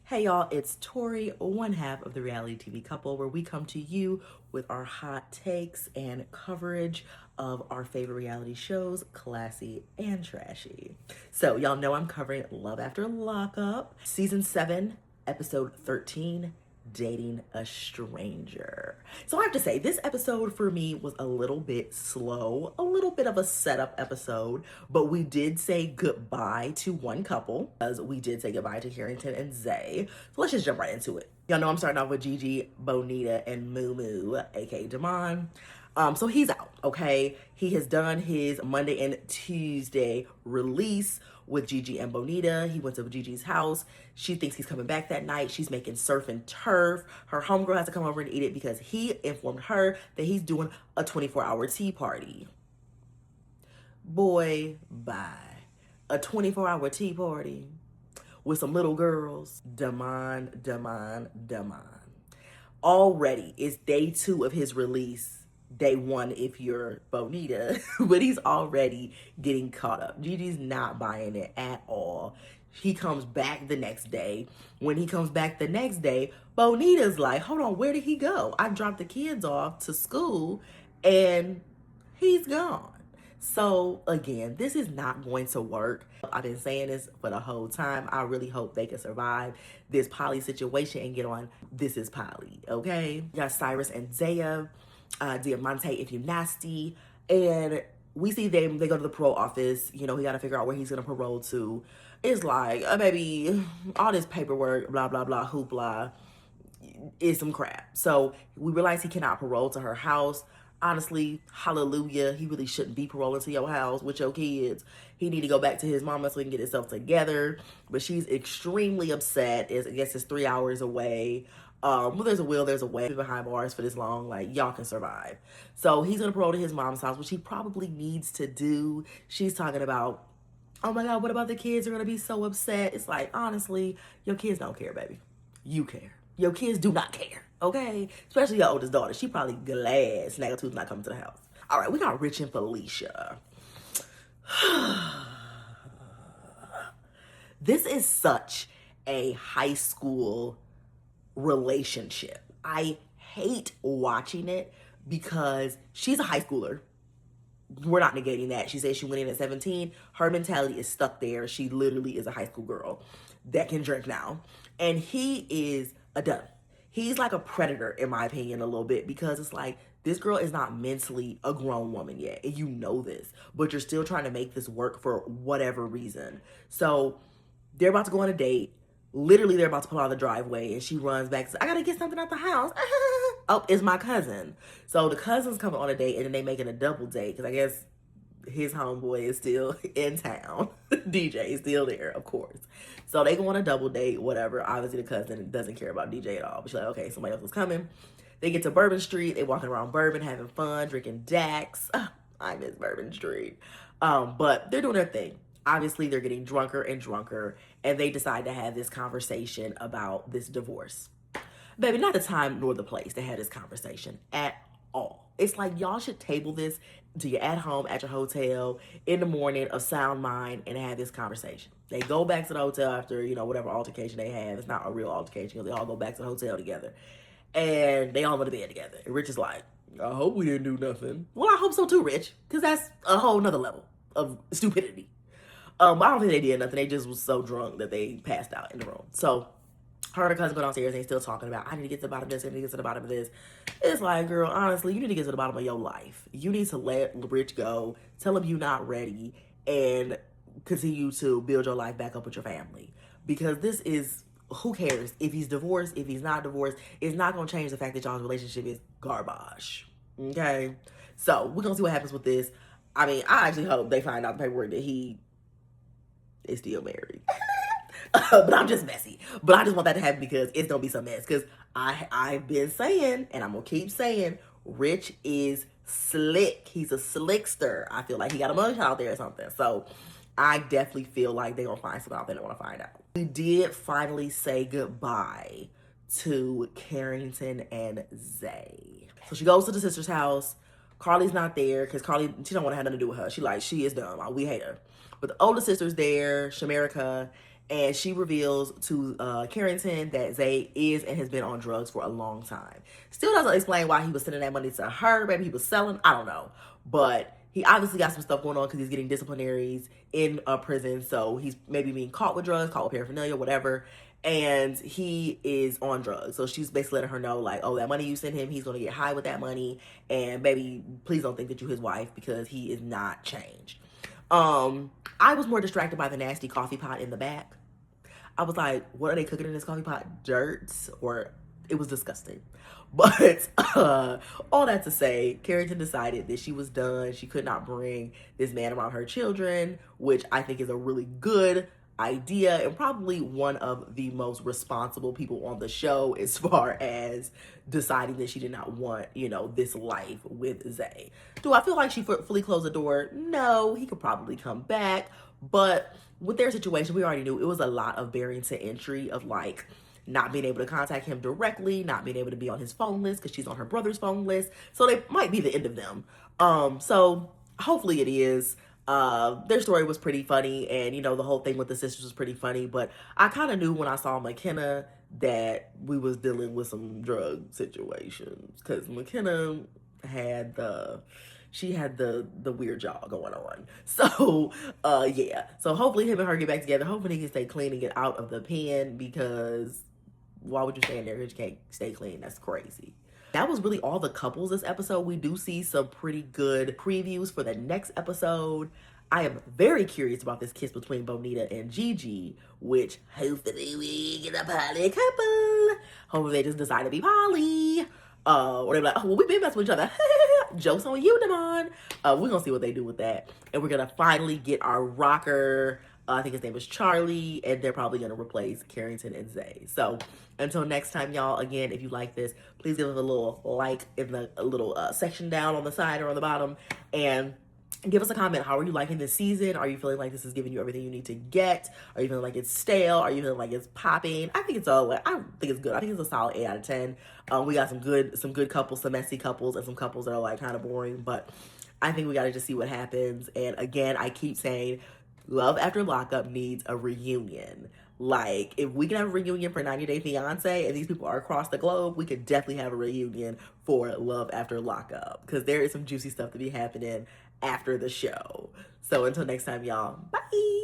Hey y'all, it's Tori, one half of the reality TV couple, where we come to you with our hot takes and coverage of our favorite reality shows, classy and trashy. So, y'all know I'm covering Love After Lockup, season 7, episode 13, Dating a Stranger. So I have to say, this episode for me was a little bit slow, a little bit of a setup episode, but we did say goodbye to one couple, as we did say goodbye to Carrington and Zay. So let's just jump right into it. Y'all know I'm starting off with Gigi, Bonita, and Moo Moo, aka Damon. So he's out, okay? He has done his Monday and Tuesday release with Gigi and Bonita. He went to Gigi's house. She thinks he's coming back that night. She's making surf and turf. Her homegirl has to come over and eat it because he informed her that he's doing a 24-hour tea party. Boy, bye. A 24-hour tea party with some little girls. Damon. Already, it's day 2 of his release. Day 1 if you're Bonita, but he's already getting caught up. Gigi's not buying it at all. He comes back the next day. When he comes back the next day, Bonita's like, hold on, where did he go? I dropped the kids off to school and he's gone. So again, this is not going to work. I've been saying this for the whole time. I really hope they can survive this Polly situation and get on This Is Polly, okay? You got Cyrus and Zaya. Diamante if you nasty, and we see them, they go to the parole office. You know, he got to figure out where he's gonna parole to. It's like, baby, all this paperwork, blah blah blah, hoopla, is some crap. So we realize he cannot parole to her house. Honestly, hallelujah, he really shouldn't be paroling to your house with your kids. He need to go back to his mama so he can get himself together. But she's extremely upset. I guess it's 3 hours away. Well, there's a will, there's a way. Behind bars for this long, like, y'all can survive. So he's gonna parole to his mom's house, which he probably needs to do. She's talking about, oh my God, what about the kids? They're gonna be so upset. It's like, honestly, your kids don't care, baby. You care. Your kids do not care, okay? Especially your oldest daughter. She probably glad Snaggletooth's not coming to the house. All right, we got Rich and Felicia. This is such a high school relationship. I hate watching it because she's a high schooler. We're not negating that. She says she went in at 17. Her mentality is stuck there. She literally is a high school girl that can drink now. And he is a dumb. He's like a predator, in my opinion, a little bit, because it's like, this girl is not mentally a grown woman yet. And you know this, but you're still trying to make this work for whatever reason. So they're about to go on a date. Literally, they're about to pull out of the driveway, and she runs back and says, I gotta get something out the house. Oh, it's my cousin. So the cousin's coming on a date, and then they making a double date, because I guess his homeboy is still in town. DJ is still there, of course. So they go on a double date, whatever. Obviously, the cousin doesn't care about DJ at all. But she's like, okay, somebody else is coming. They get to Bourbon Street. They walking around Bourbon, having fun, drinking Dax. I miss Bourbon Street. But they're doing their thing. Obviously, they're getting drunker and drunker, and they decide to have this conversation about this divorce. Baby, not the time nor the place to have this conversation at all. It's like, y'all should table this to you at home, at your hotel, in the morning, of sound mind, and have this conversation. They go back to the hotel after, whatever altercation they have. It's not a real altercation, because they all go back to the hotel together. And they all go to bed together. And Rich is like, I hope we didn't do nothing. Well, I hope so too, Rich, because that's a whole nother level of stupidity. I don't think they did nothing. They just was so drunk that they passed out in the room. So her and her cousin go downstairs, and they still talking about, I need to get to the bottom of this, I need to get to the bottom of this. It's like, girl, honestly, you need to get to the bottom of your life. You need to let Rich go, tell him you're not ready, and continue to build your life back up with your family. Because this is, who cares if he's divorced, if he's not divorced? It's not going to change the fact that y'all's relationship is garbage. Okay? So we're going to see what happens with this. I mean, I actually hope they find out the paperwork that he is still married. But I'm just messy. But I just want that to happen because it's gonna be some mess. Because I've been saying, and I'm gonna keep saying, Rich is slick. He's a slickster. I feel like he got a munch out there or something. So I definitely feel like they're gonna find something out there they want to find out. We did finally say goodbye to Carrington and Zay. So she goes to the sister's house. Carly's not there because Carly, she don't want to have nothing to do with her. She is dumb. We hate her. But the older sister's there, Shamerica, and she reveals to Carrington that Zay is and has been on drugs for a long time. Still doesn't explain why he was sending that money to her. Maybe he was selling. I don't know. But he obviously got some stuff going on because he's getting disciplinaries in a prison. So he's maybe being caught with drugs, caught with paraphernalia, whatever. And he is on drugs. So she's basically letting her know, like, oh, that money you sent him, he's going to get high with that money. And baby, please don't think that you're his wife because he is not changed. I was more distracted by the nasty coffee pot in the back. I was like, what are they cooking in this coffee pot? Dirt? Or it was disgusting. But all that to say, Carrington decided that she was done. She could not bring this man around her children, which I think is a really good idea and probably one of the most responsible people on the show as far as deciding that she did not want, this life with Zay. Do I feel like she fully closed the door? No, he could probably come back. But with their situation, we already knew it was a lot of Barrington entry of like not being able to contact him directly, not being able to be on his phone list because she's on her brother's phone list. So they might be the end of them. So hopefully it is. Their story was pretty funny, and the whole thing with the sisters was pretty funny, but I kind of knew when I saw McKenna that we was dealing with some drug situations because McKenna had the weird jaw going on. So yeah, so hopefully him and her get back together. Hopefully he can stay clean and get out of the pen, because why would you stay in there if you can't stay clean? That's crazy. That was really all the couples this episode. We do see some pretty good previews for the next episode. I am very curious about this kiss between Bonita and Gigi, which hopefully we get a poly couple. Hopefully they just decide to be poly. Or they're like, oh, well, we've been messing with each other. Joke's on you, Damon. We're going to see what they do with that. And we're going to finally get our rocker. I think his name is Charlie, and they're probably going to replace Carrington and Zay. So until next time, y'all, again, if you like this, please give us a little like in the little section down on the side or on the bottom, and give us a comment. How are you liking this season? Are you feeling like this is giving you everything you need to get? Are you feeling like it's stale? Are you feeling like it's popping? I think it's good. I think it's a solid 8 out of 10. We got some good couples, some messy couples, and some couples that are like kind of boring, but I think we got to just see what happens. And again, I keep saying Love After Lockup needs a reunion. Like, if we can have a reunion for 90 Day Fiancé and these people are across the globe, we could definitely have a reunion for Love After Lockup, because there is some juicy stuff to be happening after the show. So until next time, y'all, bye.